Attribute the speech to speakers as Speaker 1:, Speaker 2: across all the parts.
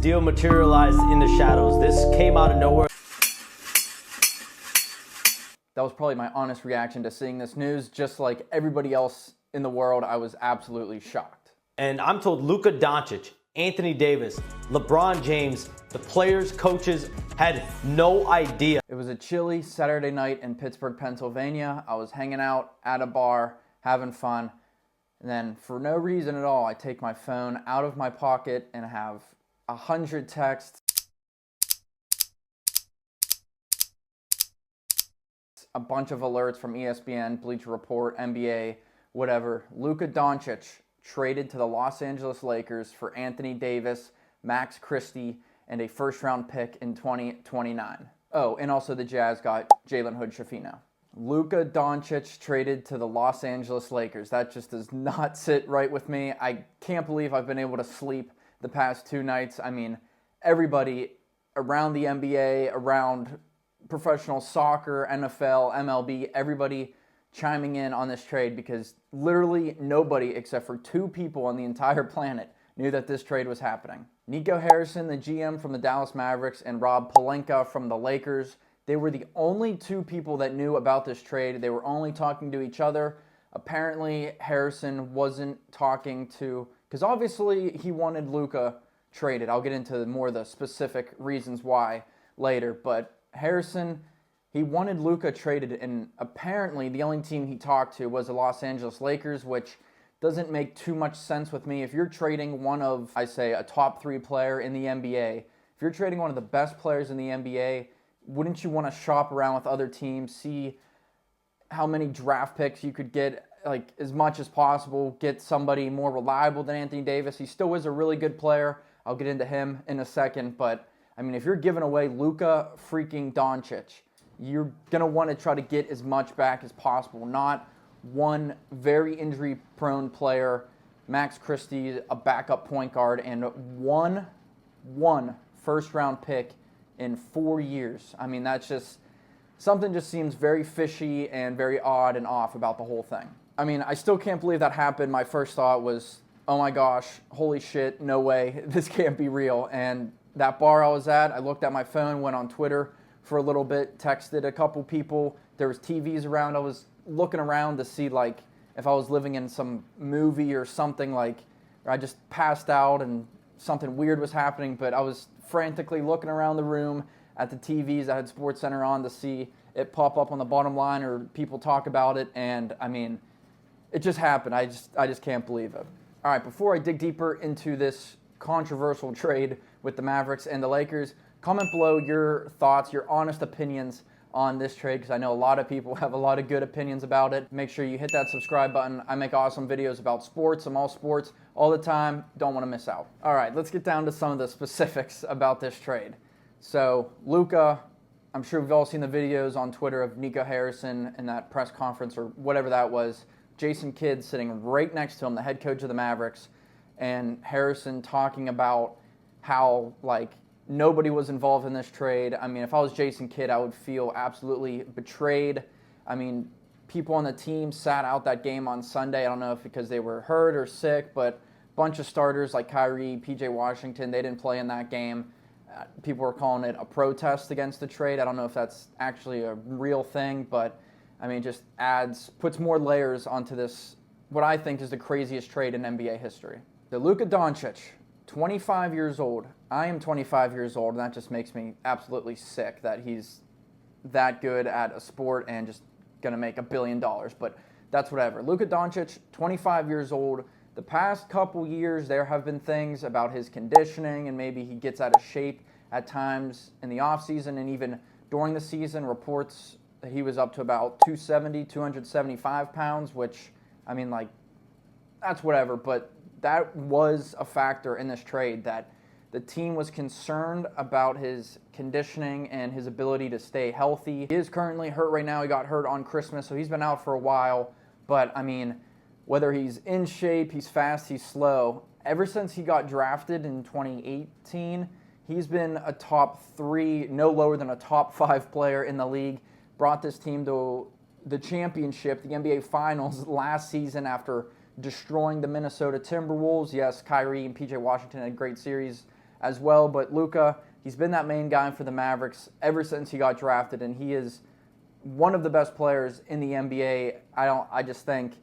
Speaker 1: deal materialized in the shadows. This came out of nowhere.
Speaker 2: That was probably my honest reaction to seeing this news. Just like everybody else in the world, I was absolutely shocked.
Speaker 1: And I'm told Luka Doncic, Anthony Davis, LeBron James, the players, coaches had no idea.
Speaker 2: It was a chilly Saturday night in Pittsburgh, Pennsylvania. I was hanging out at a bar, having fun. And then for no reason at all, I take my phone out of my pocket and have 100 texts, a bunch of alerts from ESPN, Bleacher Report, NBA, whatever. Luka Doncic traded to the Los Angeles Lakers for Anthony Davis, Max Christie, and a first-round pick in 2029. Oh, and also the Jazz got Jalen Hood-Schifino. Luka Doncic traded to the Los Angeles Lakers. That just does not sit right with me. I can't believe I've been able to sleep the past 2 nights. I mean, everybody around the NBA, around professional soccer, NFL, MLB, everybody chiming in on this trade because literally nobody except for 2 people on the entire planet knew that this trade was happening. Nico Harrison, the GM from the Dallas Mavericks, and Rob Pelinka from the Lakers, they were the only 2 people that knew about this trade. They were only talking to each other. Apparently, Harrison wasn't talking to, because obviously he wanted Luka traded. I'll get into more of the specific reasons why later, but Harrison, he wanted Luka traded, and apparently the only team he talked to was the Los Angeles Lakers, which doesn't make too much sense with me. If you're trading one of, I say, a top 3 player in the NBA, if you're trading one of the best players in the NBA, wouldn't you want to shop around with other teams, see how many draft picks you could get, like as much as possible, get somebody more reliable than Anthony Davis? He still is a really good player. I'll get into him in a second, but I mean, if you're giving away Luka freaking Doncic, you're going to want to try to get as much back as possible, not one very injury-prone player, Max Christie, a backup point guard, and one first-round pick in 4 years. I mean, that's just, something just seems very fishy and very odd and off about the whole thing. I mean, I still can't believe that happened. My first thought was, oh my gosh, holy shit, no way, this can't be real. And that bar I was at, I looked at my phone, went on Twitter for a little bit, texted a couple people. There was TVs around. I was looking around to see like if I was living in some movie or something, like or I just passed out and something weird was happening, but I was frantically looking around the room at the TVs. I had SportsCenter on to see it pop up on the bottom line or people talk about it, and I mean, it just happened. I just can't believe it. All right, before I dig deeper into this controversial trade with the Mavericks and the Lakers, comment below your thoughts, your honest opinions on this trade, because I know a lot of people have a lot of good opinions about it. Make sure you hit that subscribe button. I make awesome videos about sports. I'm all sports all the time. Don't want to miss out. All right, let's get down to some of the specifics about this trade. So Luka, I'm sure we've all seen the videos on Twitter of Nico Harrison in that press conference or whatever that was. Jason Kidd sitting right next to him, the head coach of the Mavericks, and Harrison talking about how like nobody was involved in this trade. I mean, if I was Jason Kidd, I would feel absolutely betrayed. I mean, people on the team sat out that game on Sunday. I don't know if because they were hurt or sick, but a bunch of starters like Kyrie, PJ Washington, they didn't play in that game. People were calling it a protest against the trade. I don't know if that's actually a real thing, but I mean, just puts more layers onto this, what I think is the craziest trade in NBA history. The Luka Doncic, 25 years old. I am 25 years old, and that just makes me absolutely sick that he's that good at a sport and just going to make $1 billion. But that's whatever. Luka Doncic, 25 years old. The past couple years, there have been things about his conditioning, and maybe he gets out of shape at times in the offseason, and even during the season, reports that he was up to about 270, 275 pounds, which, I mean, like, that's whatever, but that was a factor in this trade, that the team was concerned about his conditioning and his ability to stay healthy. He is currently hurt right now. He got hurt on Christmas, so he's been out for a while. But, I mean, whether he's in shape, he's fast, he's slow, ever since he got drafted in 2018, he's been a top 3, no lower than a top 5 player in the league. Brought this team to the championship, the NBA Finals last season after destroying the Minnesota Timberwolves. Yes, Kyrie and PJ Washington had a great series as well. But Luka, he's been that main guy for the Mavericks ever since he got drafted, and he is one of the best players in the NBA. I just think,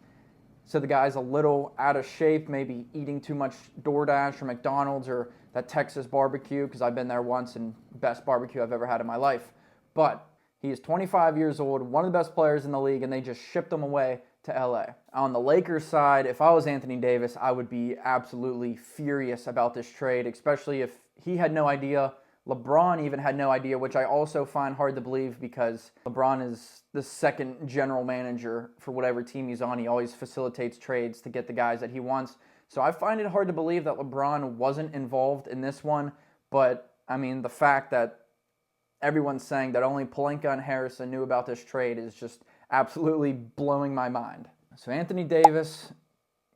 Speaker 2: so the guy's a little out of shape, maybe eating too much DoorDash or McDonald's or that Texas barbecue, because I've been there once and best barbecue I've ever had in my life. But he is 25 years old, one of the best players in the league, and they just shipped him away to LA. On the Lakers side, if I was Anthony Davis, I would be absolutely furious about this trade, especially if he had no idea. LeBron even had no idea, which I also find hard to believe because LeBron is the second general manager for whatever team he's on. He always facilitates trades to get the guys that he wants. So I find it hard to believe that LeBron wasn't involved in this one. But, I mean, the fact that everyone's saying that only Pelinka and Harrison knew about this trade is just absolutely blowing my mind. So Anthony Davis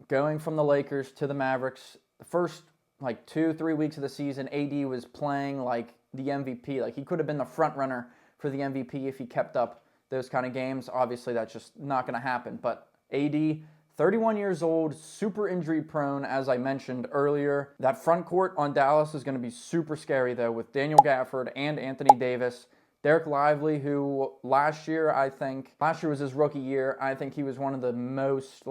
Speaker 2: going from the Lakers to the Mavericks. The first 2-3 weeks of the season, AD was playing like the MVP. Like, he could have been the front runner for the MVP if he kept up those kind of games. Obviously, that's just not going to happen. But AD, 31 years old, super injury prone, as I mentioned earlier. That front court on Dallas is going to be super scary, though, with Daniel Gafford and Anthony Davis. Derek Lively, who last year was his rookie year. I think he was one of the most,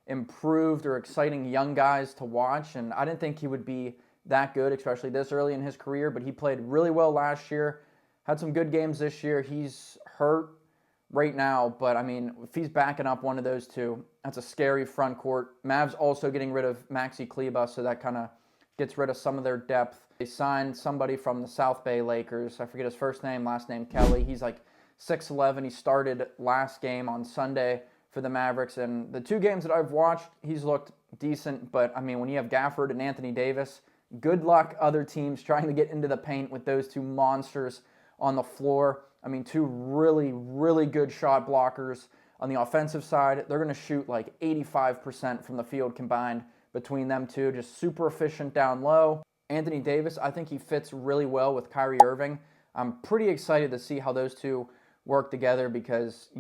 Speaker 2: improved or exciting young guys to watch, and I didn't think he would be that good, especially this early in his career, but he played really well last year, had some good games this year. He's hurt right now, but I mean, if he's backing up one of those two, that's a scary front court. Mavs also getting rid of Maxi Kleber, so that kind of gets rid of some of their depth. They signed somebody from the South Bay Lakers. I forget his first name, last name Kelly. He's 6'11". He started last game on Sunday for the Mavericks, and the two games that I've watched, he's looked decent, but I mean, when you have Gafford and Anthony Davis, good luck other teams trying to get into the paint with those two monsters on the floor. I mean, two really, really good shot blockers on the offensive side. They're going to shoot 85% from the field combined between them two, just super efficient down low. Anthony Davis, I think he fits really well with Kyrie Irving. I'm pretty excited to see how those two work together because,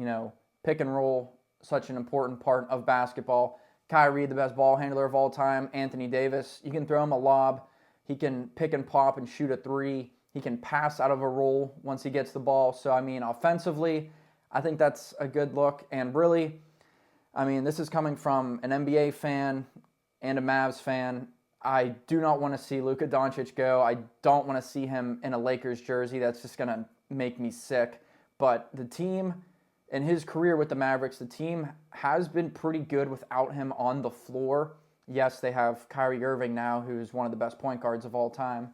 Speaker 2: pick and roll, such an important part of basketball. Kyrie, the best ball handler of all time. Anthony Davis, you can throw him a lob. He can pick and pop and shoot a three. He can pass out of a roll once he gets the ball. So, I mean, offensively, I think that's a good look. And really, I mean, this is coming from an NBA fan and a Mavs fan. I do not want to see Luka Doncic go. I don't want to see him in a Lakers jersey. That's just going to make me sick. But the team, in his career with the Mavericks, the team has been pretty good without him on the floor. Yes, they have Kyrie Irving now, who's one of the best point guards of all time.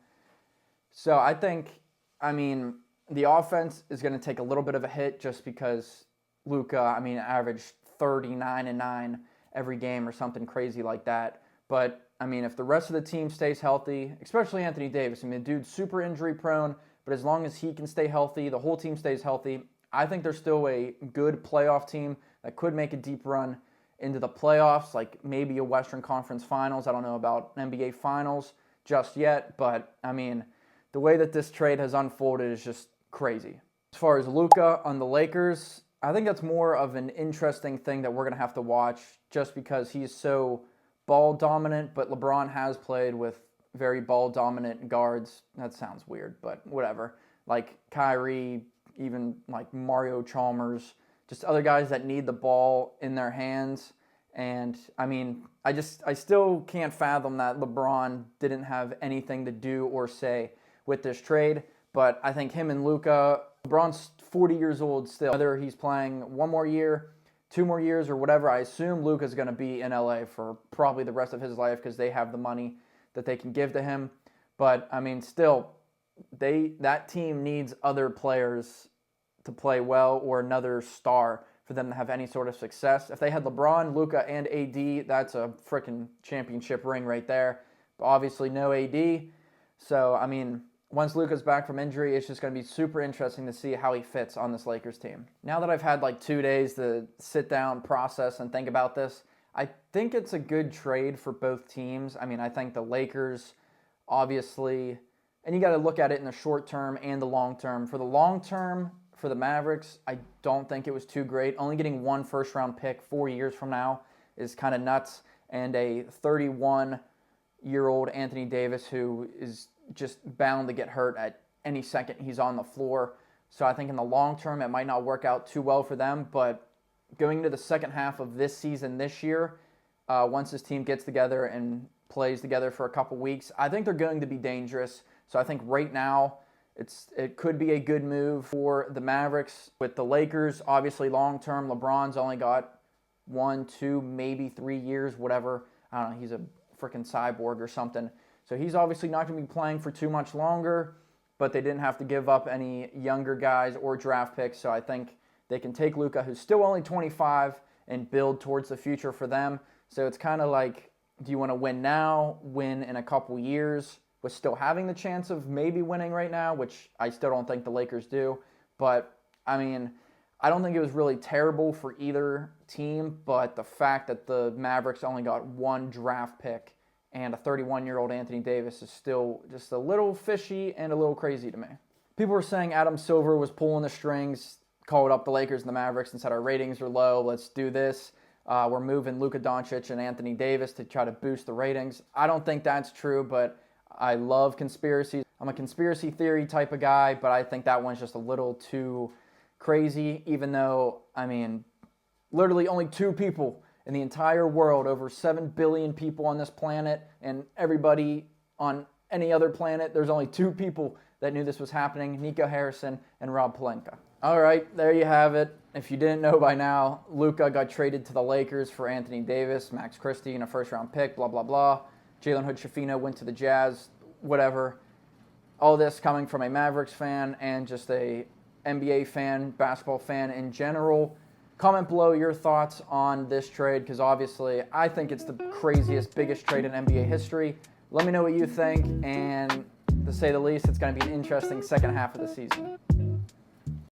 Speaker 2: So I think, the offense is going to take a little bit of a hit just because Luka, averaged 39-9 every game or something crazy like that. But, if the rest of the team stays healthy, especially Anthony Davis, the dude's super injury prone, but as long as he can stay healthy, the whole team stays healthy, I think they're still a good playoff team that could make a deep run into the playoffs, like maybe a Western Conference Finals. I don't know about NBA Finals just yet, but, the way that this trade has unfolded is just crazy. As far as Luka on the Lakers, I think that's more of an interesting thing that we're going to have to watch just because he's so ball dominant, but LeBron has played with very ball dominant guards. That sounds weird, but whatever. Like Kyrie, even like Mario Chalmers, just other guys that need the ball in their hands. And I still can't fathom that LeBron didn't have anything to do or say with this trade. But I think him and Luka, LeBron's 40 years old still. Whether he's playing one more year, 2 more years, or whatever, I assume Luka's going to be in LA for probably the rest of his life because they have the money that they can give to him. But still, that team needs other players to play well or another star for them to have any sort of success. If they had LeBron, Luka, and AD, that's a freaking championship ring right there. But obviously no AD. So, once Luka's back from injury, it's just going to be super interesting to see how he fits on this Lakers team. Now that I've had 2 days to sit down, process, and think about this, I think it's a good trade for both teams. I think the Lakers, obviously, and you got to look at it in the short term and the long term. For the long term, for the Mavericks, I don't think it was too great. Only getting 1 first-round pick 4 years from now is kind of nuts, and a 31 31-year-old Anthony Davis, who is just bound to get hurt at any second he's on the floor. So I think in the long term, it might not work out too well for them. But going into the second half of this season this year, once this team gets together and plays together for a couple weeks, I think they're going to be dangerous. So I think right now it could be a good move for the Mavericks. With the Lakers, obviously long term, LeBron's only got 1, 2, maybe 3 years, whatever. I don't know, he's a freaking cyborg or something. So he's obviously not going to be playing for too much longer, but they didn't have to give up any younger guys or draft picks. So I think they can take Luka, who's still only 25, and build towards the future for them. So it's kind of like, do you want to win now, win in a couple years, with still having the chance of maybe winning right now, which I still don't think the Lakers do. But, I mean, I don't think it was really terrible for either team, but the fact that the Mavericks only got 1 draft pick and a 31-year-old Anthony Davis is still just a little fishy and a little crazy to me. People were saying Adam Silver was pulling the strings, called up the Lakers and the Mavericks and said, our ratings are low, let's do this. We're moving Luka Doncic and Anthony Davis to try to boost the ratings. I don't think that's true, but I love conspiracies. I'm a conspiracy theory type of guy, but I think that one's just a little too crazy, even though, I mean, literally only 2 people in the entire world, over 7 billion people on this planet, and everybody on any other planet, there's only 2 people that knew this was happening, Nico Harrison and Rob Pelinka. All right, there you have it. If you didn't know by now, Luka got traded to the Lakers for Anthony Davis, Max Christie, and a first-round pick, blah, blah, blah. Jalen Hood-Schifino went to the Jazz, whatever. All this coming from a Mavericks fan and just a NBA fan, basketball fan in general. Comment below your thoughts on this trade, because obviously I think it's the craziest, biggest trade in NBA history. Let me know what you think, and to say the least, it's going to be an interesting second half of the season.